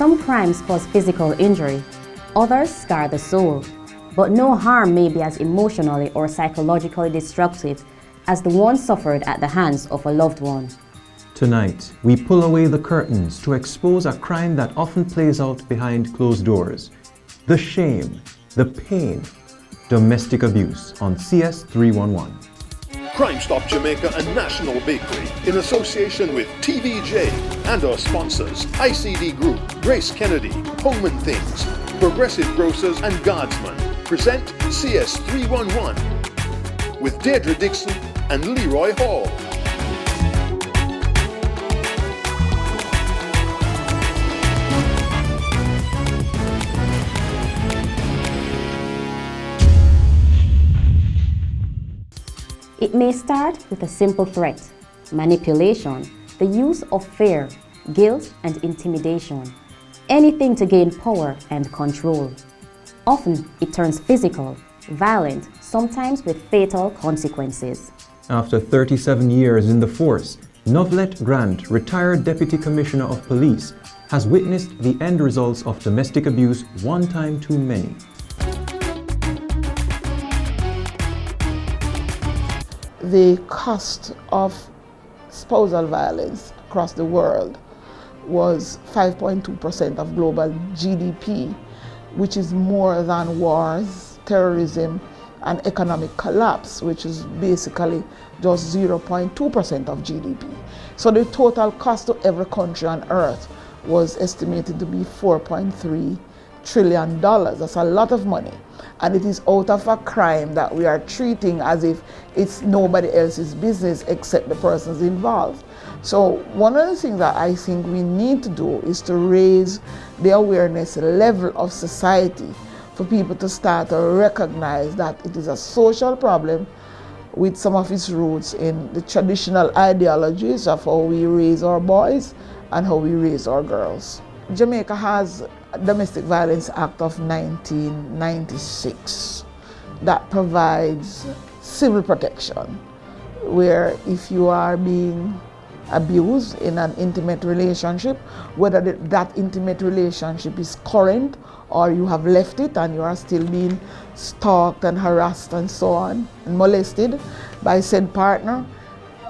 Some crimes cause physical injury, others scar the soul, but no harm may be as emotionally or psychologically destructive as the one suffered at the hands of a loved one. Tonight, we pull away the curtains to expose a crime that often plays out behind closed doors. The shame, the pain, domestic abuse on CS311. Crime Stop Jamaica and National Bakery, in association with TVJ and our sponsors, ICD Group, Grace Kennedy, Holman Things, Progressive Grocers and Guardsman, present CS311 with Deirdre Dixon and Leroy Hall. It may start with a simple threat, manipulation, the use of fear, guilt, and intimidation, anything to gain power and control. Often, it turns physical, violent, sometimes with fatal consequences. After 37 years in the force, Novlet Grant, retired Deputy Commissioner of Police, has witnessed the end results of domestic abuse one time too many. The cost of spousal violence across the world was 5.2% of global GDP, which is more than wars, terrorism, and economic collapse, which is basically just 0.2% of GDP. So the total cost to every country on earth was estimated to be $4.3 trillion. That's a lot of money. And it is out of a crime that we are treating as if it's nobody else's business except the persons involved. So one of the things that I think we need to do is to raise the awareness level of society for people to start to recognize that it is a social problem with some of its roots in the traditional ideologies of how we raise our boys and how we raise our girls. Jamaica has a Domestic Violence Act of 1996 that provides civil protection, where if you are being abused in an intimate relationship, whether that intimate relationship is current or you have left it and you are still being stalked and harassed and so on, and molested by said partner,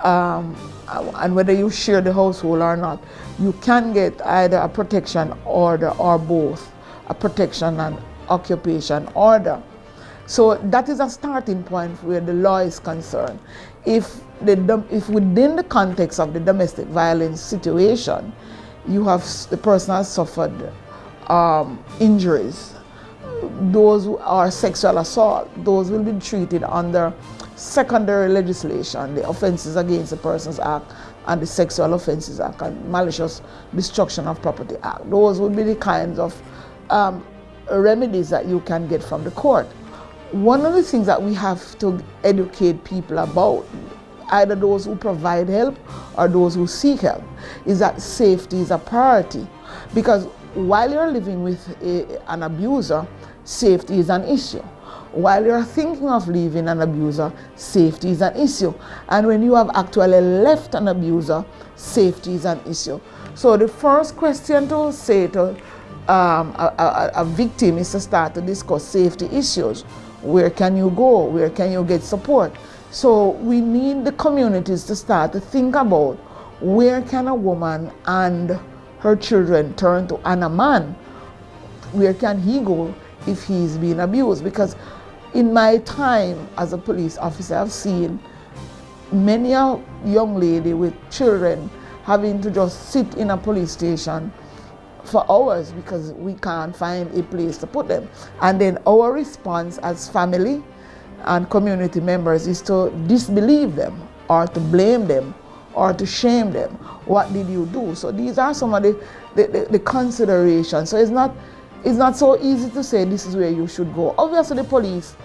and whether you share the household or not, you can get either a protection order or both, a protection and occupation order. So that is a starting point where the law is concerned. If within the context of the domestic violence situation, the person has suffered injuries, those who are sexual assault, those will be treated under secondary legislation, the Offences Against the Persons Act and the Sexual Offences Act and Malicious Destruction of Property Act. Those would be the kinds of remedies that you can get from the court. One of the things that we have to educate people about, either those who provide help or those who seek help, is that safety is a priority. Because while you're living with an abuser, safety is an issue. While you're thinking of leaving an abuser, safety is an issue. And when you have actually left an abuser, safety is an issue. So the first question to say to a victim is to start to discuss safety issues. Where can you go? Where can you get support? So we need the communities to start to think about where can a woman and her children turn to, and a man, where can he go if he's being abused? Because in my time as a police officer, I've seen many a young lady with children having to just sit in a police station for hours because we can't find a place to put them. And then our response as family and community members is to disbelieve them or to blame them or to shame them. What did you do? So these are some of the considerations. So it's not so easy to say this is where you should go. Obviously the police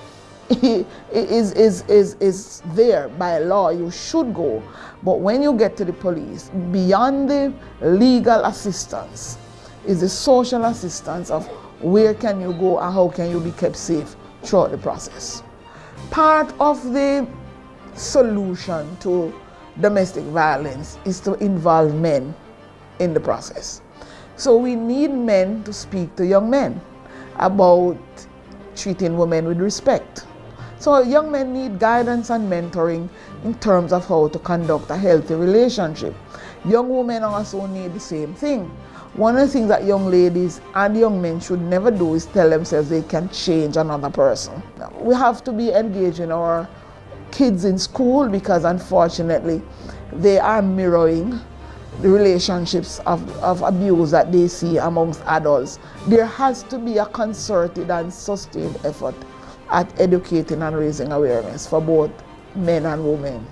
is there by law, you should go. But when you get to the police, beyond the legal assistance is the social assistance of where can you go and how can you be kept safe throughout the process. Part of the solution to domestic violence is to involve men in the process. So we need men to speak to young men about treating women with respect. So young men need guidance and mentoring in terms of how to conduct a healthy relationship. Young women also need the same thing. One of the things that young ladies and young men should never do is tell themselves they can change another person. We have to be engaging our kids in school because unfortunately they are mirroring the relationships of abuse that they see amongst adults. There has to be a concerted and sustained effort at educating and raising awareness for both men and women.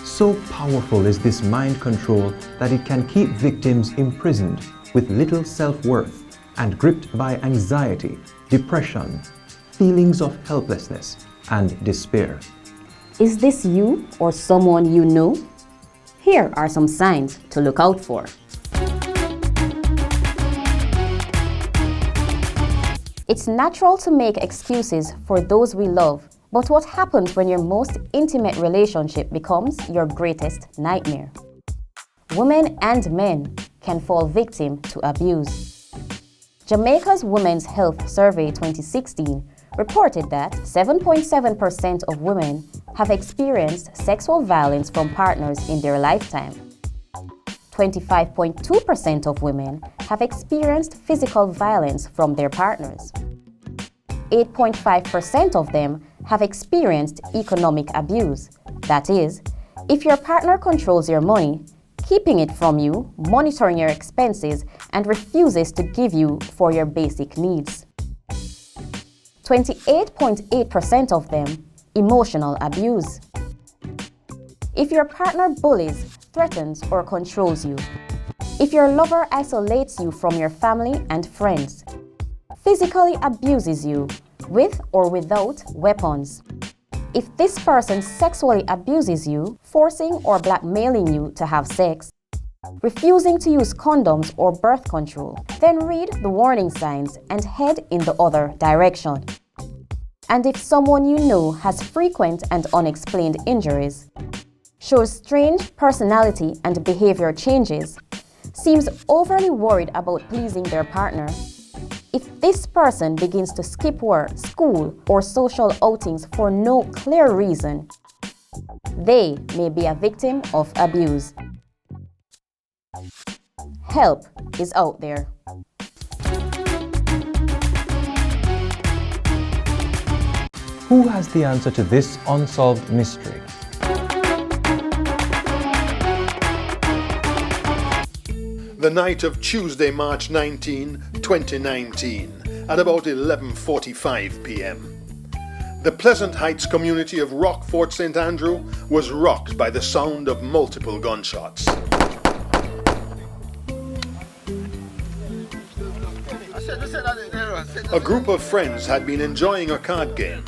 So powerful is this mind control that it can keep victims imprisoned with little self-worth and gripped by anxiety, depression, feelings of helplessness, and despair. Is this you or someone you know? Here are some signs to look out for. It's natural to make excuses for those we love, but what happens when your most intimate relationship becomes your greatest nightmare? Women and men can fall victim to abuse. Jamaica's Women's Health Survey 2016 reported that 7.7% of women have experienced sexual violence from partners in their lifetime. 25.2% of women have experienced physical violence from their partners. 8.5% of them have experienced economic abuse. That is, if your partner controls your money, keeping it from you, monitoring your expenses, and refuses to give you for your basic needs. 28.8% of them, emotional abuse. If your partner bullies, threatens, or controls you. If your lover isolates you from your family and friends. Physically abuses you, with or without weapons. If this person sexually abuses you, forcing or blackmailing you to have sex, refusing to use condoms or birth control, then read the warning signs and head in the other direction. And if someone you know has frequent and unexplained injuries, shows strange personality and behavior changes, seems overly worried about pleasing their partner, if this person begins to skip work, school, or social outings for no clear reason, they may be a victim of abuse. Help is out there. Who has the answer to this unsolved mystery? The night of Tuesday, March 19, 2019, at about 11:45 p.m. The Pleasant Heights community of Rockfort St. Andrew was rocked by the sound of multiple gunshots. A group of friends had been enjoying a card game.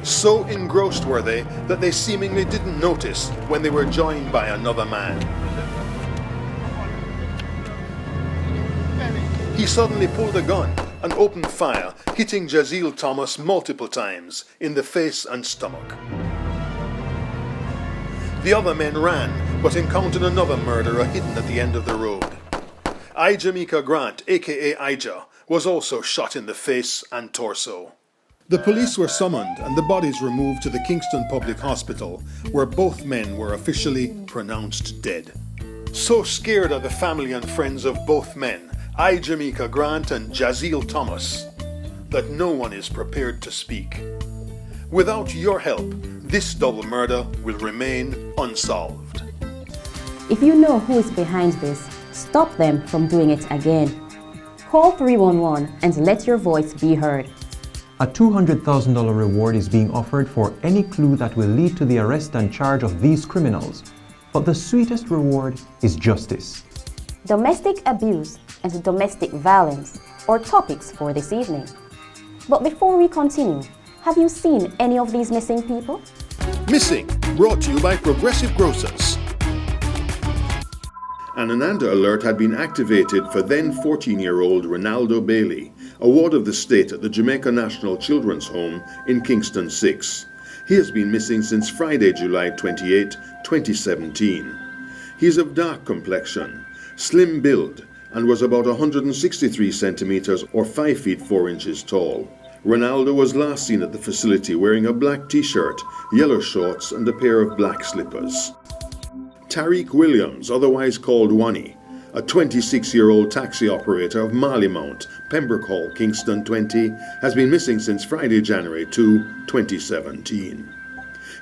So engrossed were they that they seemingly didn't notice when they were joined by another man. He suddenly pulled a gun and opened fire, hitting Jazeel Thomas multiple times in the face and stomach. The other men ran, but encountered another murderer hidden at the end of the road. Jamaica Grant, aka Ija, was also shot in the face and torso. The police were summoned and the bodies removed to the Kingston Public Hospital, where both men were officially pronounced dead. So scared are the family and friends of both men, Jamaica Grant and Jazeel Thomas, that no one is prepared to speak. Without your help, this double murder will remain unsolved. If you know who is behind this, stop them from doing it again. Call 311 and let your voice be heard. A $200,000 reward is being offered for any clue that will lead to the arrest and charge of these criminals. But the sweetest reward is justice. Domestic abuse and domestic violence are topics for this evening. But before we continue, have you seen any of these missing people? Missing, brought to you by Progressive Grocers. An Ananda alert had been activated for then 14-year-old Ronaldo Bailey, a ward of the state at the Jamaica National Children's Home in Kingston 6. He has been missing since Friday, July 28, 2017. He is of dark complexion, slim build, and was about 163 centimeters or 5 feet 4 inches tall. Ronaldo was last seen at the facility wearing a black t-shirt, yellow shorts, and a pair of black slippers. Tariq Williams, otherwise called Wani, a 26-year-old taxi operator of Marley Mount, Pembroke Hall, Kingston 20, has been missing since Friday, January 2, 2017.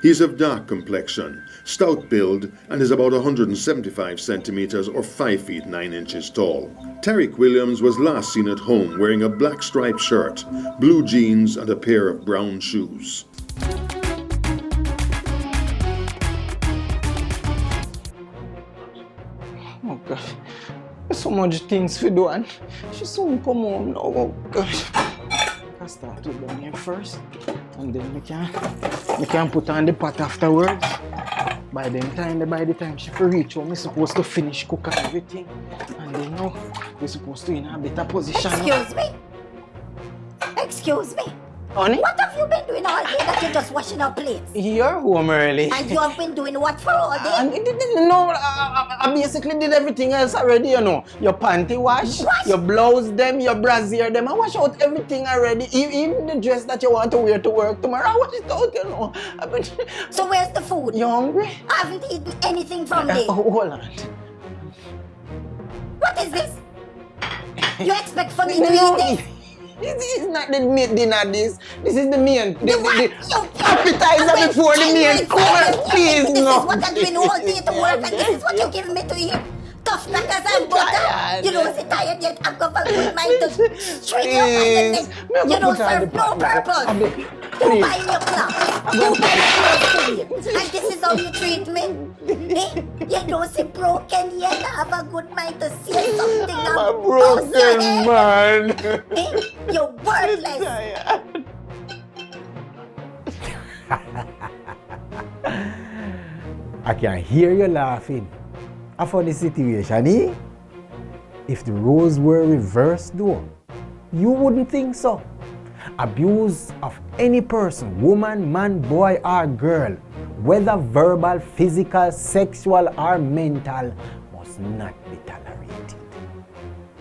He is of dark complexion, stout build, and is about 175 centimeters or 5 feet 9 inches tall. Tariq Williams was last seen at home wearing a black striped shirt, blue jeans, and a pair of brown shoes. Oh gosh, there's so much things to do and she soon come home now. Oh gosh. I start with down here first and then we can put on the pot afterwards. By the time she reach home, we're supposed to finish cook and everything. And then now we're supposed to be in a better position. Excuse me. Honey? What have you been doing all day that you're just washing up plates? You're home early. And you have been doing what for all day? I basically did everything else already, you know. Your panty wash, your blouse them, your brassiere them. I wash out everything already. Even the dress that you want to wear to work tomorrow, I wash it out, you know. So where's the food? You hungry? I haven't eaten anything from there. Hold on. What is this? You expect for me to eat this? This is not the main dinner, this is the main. The appetizer Wait, before the main course, please, this no. is what I'm doing all day to work and this is what you're giving me to eat? Tough knackers and butter. You know, is it tired yet? I've got a good mind to straighten you up and then you don't serve no purpose. You buy your clothes. You buy your clothes to me. And this is how you treat me? Eh? You don't see broken yet. I have a good mind to see something. I'm a broken man. Eh? You're worthless. I can hear you laughing. For the situation, eh? If the roles were reversed though, you wouldn't think so. Abuse of any person, woman, man, boy or girl, whether verbal, physical, sexual or mental, must not be tolerated.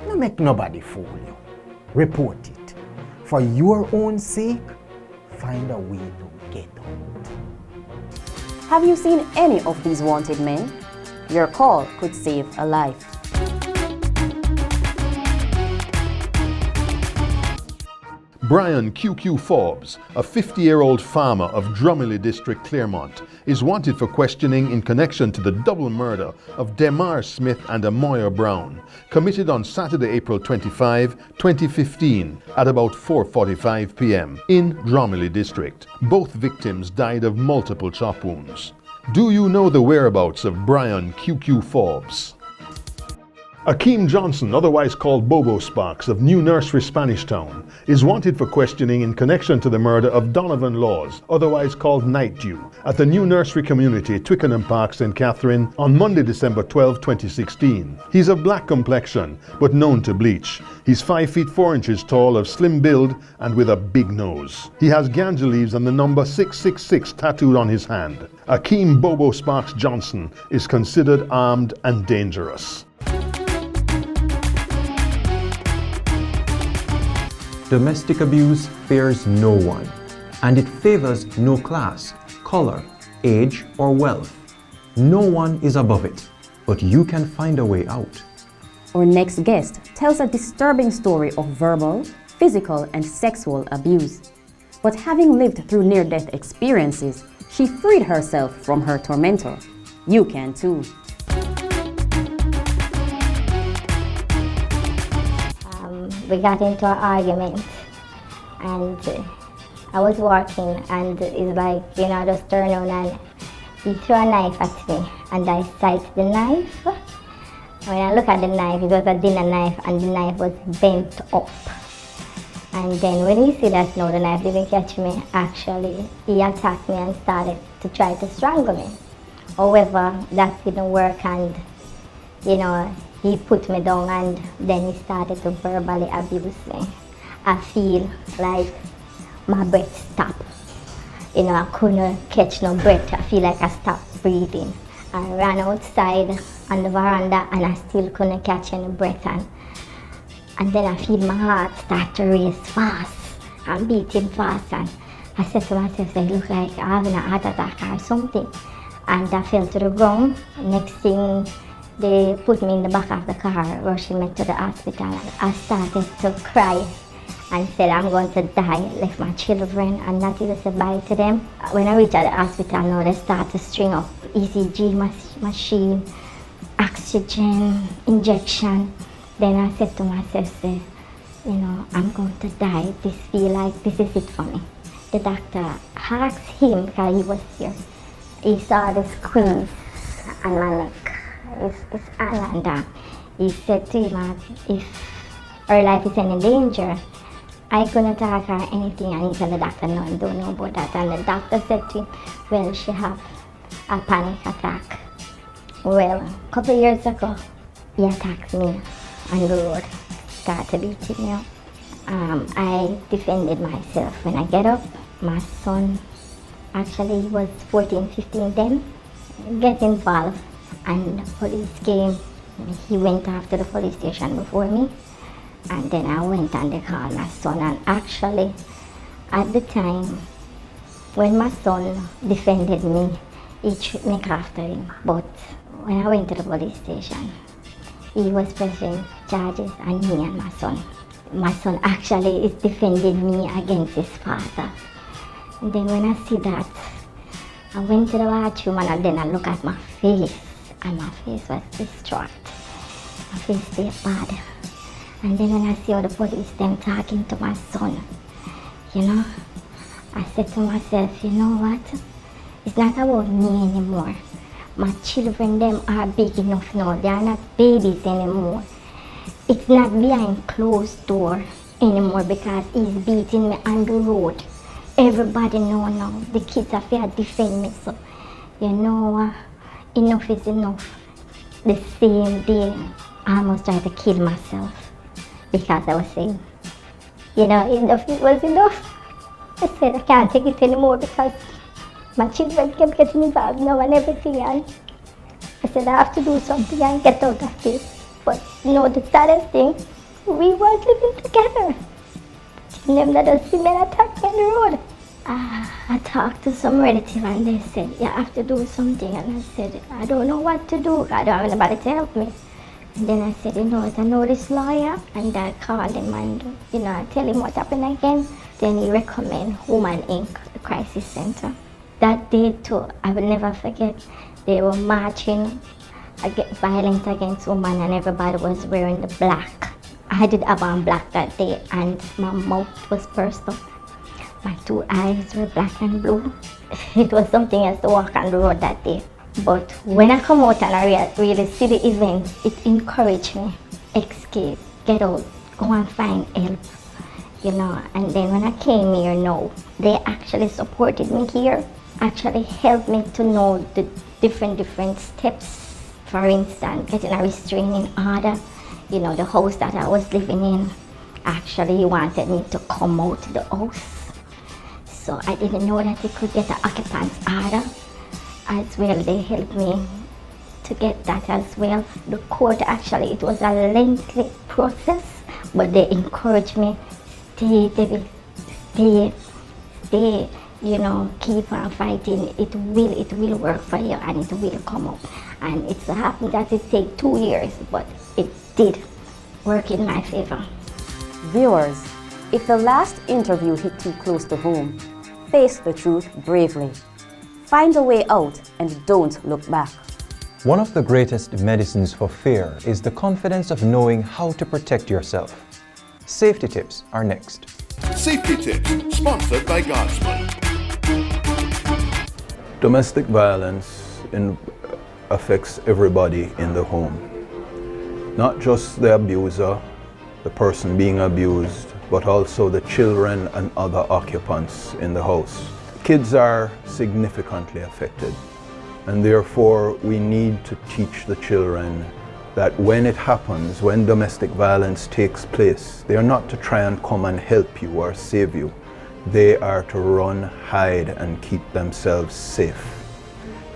Don't make nobody fool you. Report it. For your own sake, find a way to get out. Have you seen any of these wanted men? Your call could save a life. Brian QQ Forbes, a 50-year-old farmer of Drumilly District, Claremont, is wanted for questioning in connection to the double murder of Demar Smith and Amoya Brown, committed on Saturday, April 25, 2015, at about 4:45 p.m. in Drumilly District. Both victims died of multiple chop wounds. Do you know the whereabouts of Brian QQ Forbes? Akeem Johnson, otherwise called Bobo Sparks, of New Nursery, Spanish Town, is wanted for questioning in connection to the murder of Donovan Laws, otherwise called Night Dew, at the New Nursery community, Twickenham Park, St. Catherine, on Monday, December 12, 2016. He's of black complexion, but known to bleach. He's 5 feet 4 inches tall, of slim build, and with a big nose. He has ganja leaves and the number 666 tattooed on his hand. Akeem Bobo Sparks Johnson is considered armed and dangerous. Domestic abuse fears no one, and it favors no class, color, age, or wealth. No one is above it, but you can find a way out. Our next guest tells a disturbing story of verbal, physical, and sexual abuse. But having lived through near-death experiences, she freed herself from her tormentor. You can too. We got into an argument and I was walking and it's like, you know, I just turned around and he threw a knife at me and I sighted the knife. When I look at the knife, it was a dinner knife and the knife was bent up. And then when he see that no, the knife didn't catch me, actually he attacked me and started to try to strangle me. However, that didn't work and you know, he put me down and then he started to verbally abuse me. I feel like my breath stopped. You know, I couldn't catch no breath. I feel like I stopped breathing. I ran outside on the veranda and I still couldn't catch any breath. And then I feel my heart start to race fast. I'm beating fast and I said to myself, it looks like I'm having a heart attack or something. And I fell to the ground. Next thing, they put me in the back of the car, rushing me to the hospital. I started to cry and said, I'm going to die. Left my children and not even say bye to them. When I reached the hospital, now they start to string up ECG machine, oxygen, injection. Then I said to myself, you know, I'm going to die. This feel like this is it for me. The doctor asked him, because he was here, he saw the squeeze on my neck, his hand, and he said to him, if her life is in danger, I couldn't talk her anything, and he said the doctor, no, I don't know about that. And the doctor said to him, well, she have a panic attack. Well, a couple of years ago, he attacked me on the road, started beating me up. I defended myself. When I get up, my son, actually he was 14, 15 then, get involved, and the police came. He went after the police station before me, and then I went and they called my son. And actually, at the time, when my son defended me, he tripped me after him. But when I went to the police station, he was pressing charges on me and my son. My son actually is defending me against his father. And then when I see that, I went to the bathroom and then I look at my face, and my face was distraught. My face stayed bad. And then when I see all the police them talking to my son, you know, I said to myself, you know what? It's not about me anymore. My children them are big enough now. They are not babies anymore. It's not behind closed door anymore because he's beating me on the road. Everybody know now. The kids are here to defend me. So, you know, enough is enough. The same day, I almost tried to kill myself because I was saying, you know, enough was enough. I said I can't take it anymore because my children kept getting involved now and everything. And I said I have to do something and get out of this. But you know, the saddest thing, we weren't living together. Them that don't see me attack me on the road. I talked to some relative and they said, you have to do something. And I said, I don't know what to do. I don't have anybody to help me. And then I said, you know, I know this lawyer. And I called him and, you know, I tell him what happened again. Then he recommend Woman Inc., the crisis center. That day too, I will never forget. They were marching against violence against women and everybody was wearing the black. I did have on black that day and my mouth was pursed up. My two eyes were black and blue. It was something else to walk on the road that day. But when I come out and I really see the event, it encouraged me. Escape, get out, go and find help. You know, and then when I came here now, they actually supported me here, actually helped me to know the different steps. For instance, getting a restraining order. You know, the house that I was living in, actually he wanted me to come out the house. So I didn't know that he could get an occupant's order as well. They helped me to get that as well. The court actually, it was a lengthy process, but they encouraged me, stay, David, stay, you know, keep on fighting. It will work for you and it will come up. And it's happened that it takes 2 years, but it did work in my favor. Viewers, if the last interview hit too close to home, face the truth bravely. Find a way out and don't look back. One of the greatest medicines for fear is the confidence of knowing how to protect yourself. Safety tips are next. Safety Tips, sponsored by Guardsman. Domestic violence affects everybody in the home. Not just the abuser, the person being abused, but also the children and other occupants in the house. Kids are significantly affected, and therefore we need to teach the children that when it happens, when domestic violence takes place, they are not to try and come and help you or save you. They are to run, hide, and keep themselves safe.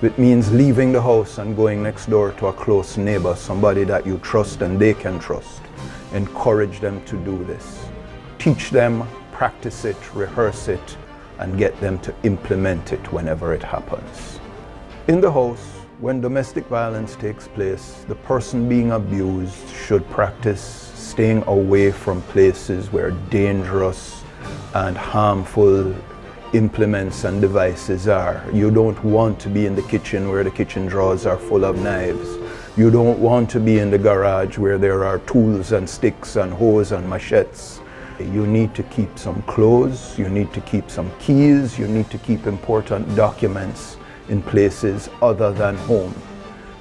It means leaving the house and going next door to a close neighbor, somebody that you trust and they can trust. Encourage them to do this. Teach them, practice it, rehearse it, and get them to implement it whenever it happens. In the house, when domestic violence takes place, the person being abused should practice staying away from places where dangerous and harmful implements and devices are. You don't want to be in the kitchen where the kitchen drawers are full of knives. You don't want to be in the garage where there are tools and sticks and hoes and machetes. You need to keep some clothes, you need to keep some keys, you need to keep important documents in places other than home,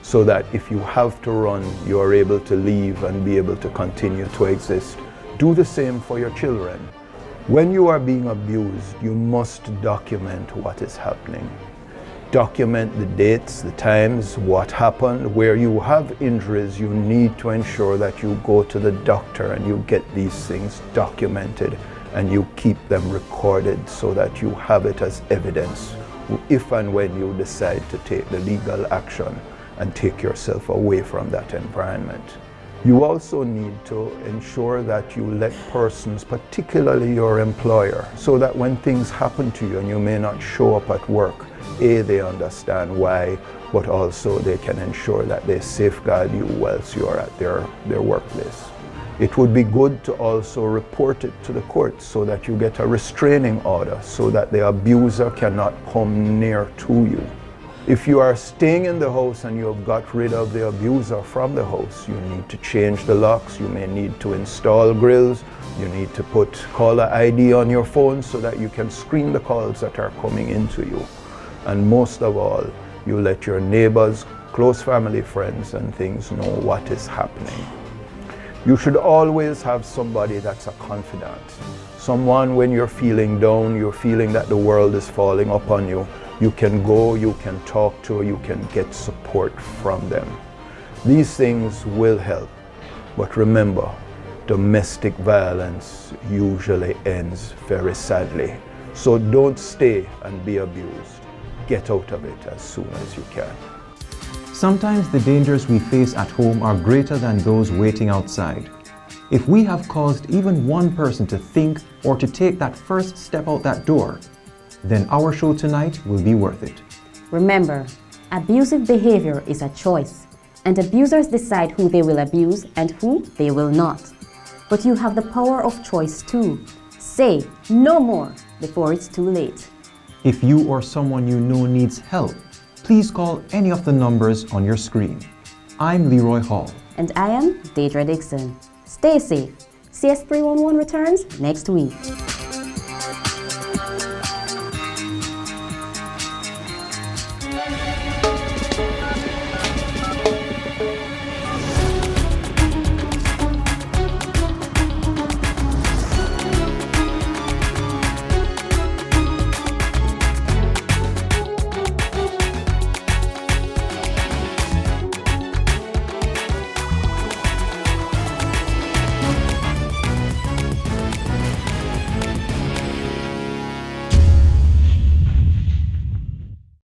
so that if you have to run, you are able to leave and be able to continue to exist. Do the same for your children. When you are being abused, you must document what is happening. Document the dates, the times, what happened. Where you have injuries, you need to ensure that you go to the doctor and you get these things documented and you keep them recorded so that you have it as evidence if and when you decide to take the legal action and take yourself away from that environment. You also need to ensure that you let persons, particularly your employer, so that when things happen to you and you may not show up at work, A, they understand why, but also they can ensure that they safeguard you whilst you are at their workplace. It would be good to also report it to the courts so that you get a restraining order so that the abuser cannot come near to you. If you are staying in the house and you have got rid of the abuser from the house, you need to change the locks, you may need to install grills, you need to put caller ID on your phone so that you can screen the calls that are coming into you. And most of all, you let your neighbors, close family, friends and things know what is happening. You should always have somebody that's a confidant. Someone when you're feeling down, you're feeling that the world is falling upon you, you can go, you can talk to, you can get support from them. These things will help. But remember, domestic violence usually ends very sadly. So don't stay and be abused. Get out of it as soon as you can. Sometimes the dangers we face at home are greater than those waiting outside. If we have caused even one person to think or to take that first step out that door, then our show tonight will be worth it. Remember, abusive behavior is a choice, and abusers decide who they will abuse and who they will not. But you have the power of choice too. Say no more before it's too late. If you or someone you know needs help, please call any of the numbers on your screen. I'm Leroy Hall. And I am Deidre Dixon. Stay safe. CS311 returns next week.